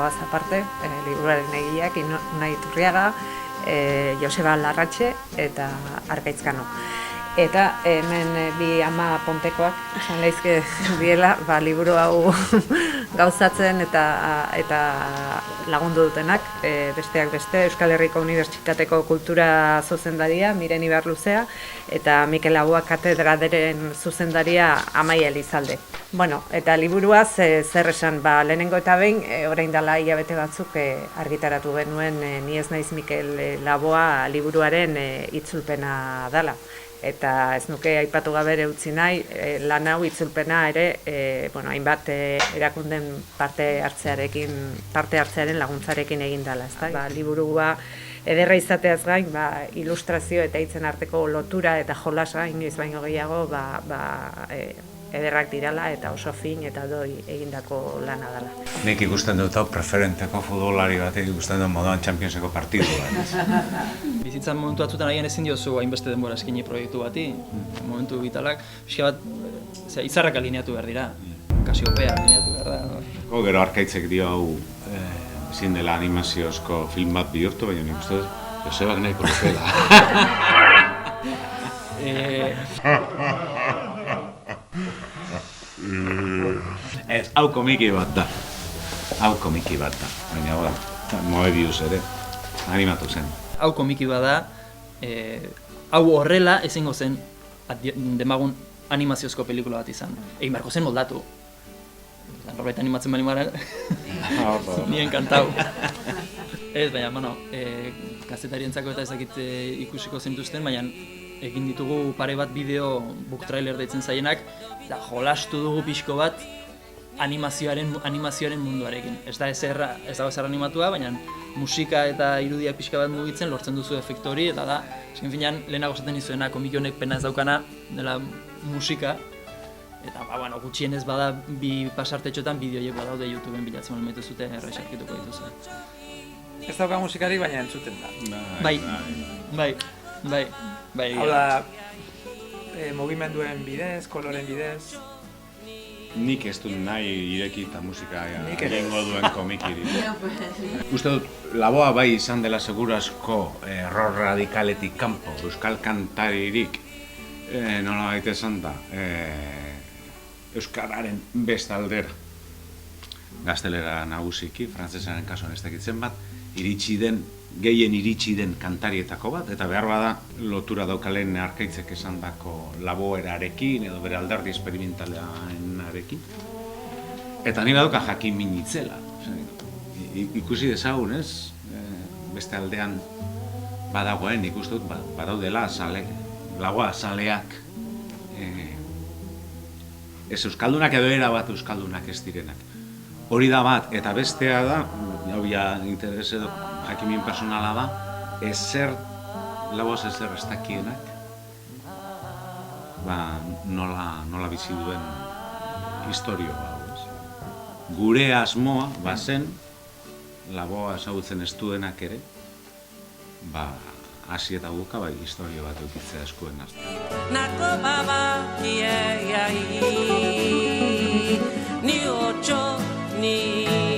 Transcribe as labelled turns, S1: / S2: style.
S1: liburuaz aparte, liburuaren egileak Unai Iturriaga, Joseba Larratxe eta Arkaitzkano. Eta hemen bi ama pontekoak, esan lehizke diela, liburu hau gauzatzen eta lagundu dutenak, besteak beste, Euskal Herriko Unibertsitateko Kultura zuzendaria, Miren Ibarluzea, eta Mikel Laboa katedraderen zuzendaria Amaia Elizalde. Bueno, eta liburuaz zer esan, lehenengo eta behin, orain dela hilabete batzuk argitaratu genuen Ni ez naiz Mikel Laboa liburuaren itzulpena dela. Eta ez nuke aipatu gabe ere utzi nahi, lan hau itzulpena ere, hainbat erakunden parte hartzearen laguntzarekin egin dela, ezta? Liburua ederra izateaz gain, ilustrazio eta hitzen arteko lotura eta jolas gain ez baino gehiago, ederrak dirala eta oso fin eta doi egindako lana dela.
S2: Nik ikusten dut hau preferenteko futbolari batek ikusten dut moduan Championseko partidua.
S3: Bizitzan momentu batzutan agian ezin diozu hainbeste denbora eskaini proiektu bati, momentu vitalak, pixka bat izarrak alineatu behar dira, Kasiopea alineatu behar da.
S2: Gero Arkaitzek dio hau ezin dela animaziozko film bat bihurtu, baina nik uste dut Josebak nahiko lukela. Ez, hau komiki bat da. Baina Moebius ere, animatu zen.
S3: Hau komiki bat da, hau horrela ezingo zen demagun animaziozko pelikula bat izan. Egin beharko zen moldatu. Norbait animatzen bali maren, nien kantau. Ez, baina, kazetarientzako eta ezakit ikusiko zentuzten, baina egin ditugu pare bat bideo book trailer deitzen zaienak, eta jolastu dugu pixko bat animazioaren munduarekin. Ez dago ezer animatua, baina musika eta irudiak pixka bat mugitzen lortzen duzu efektu hori, eta da, esken finean, lehenago esaten izuena, komiki honek pena ez daukana, dela musika, eta gutxienez bada bi pasartetxotan bideoiek badaude YouTubeen bilatzen momentu zute errexarkituko dituzu.
S4: Ez dauka musikari, baina entzuten da.
S3: Bai.
S4: Hau da, mugimenduen bidez, koloren bidez.
S2: Nik ez dut nahi ireki eta musika egingo duen komikirik. Uste dut, Laboa bai izan dela segurazko error radikaletik kanpo, euskal kantaririk, nola baita esan da, euskararen bestaldera. Gaztelera nagusiki, frantzesaren kasuan ez dakitzen bat, gehien iritsi den kantarietako bat, eta behar bada lotura daukalen Arkaitzek esandako laboerarekin edo bere alderdi esperimentalarekin. Eta nire dauka jakin minitzela. Ikusi dezagun, ez? Beste aldean badagoen, ikusten dut, badaudela lagoa zaleak. Ez euskaldunak edo erabat euskaldunak ez direnak. Hori da bat, eta bestea da, jau ja interes edo jakimin personala da, laboz ezer ez dakienak, nola bizi duen historio hau. Gure asmoa, bazen, Laboa ezagutzen ez duenak ere, hasi eta buka historio bat eukitzea eskuen azten.
S5: Nako baba, ni ocho, ni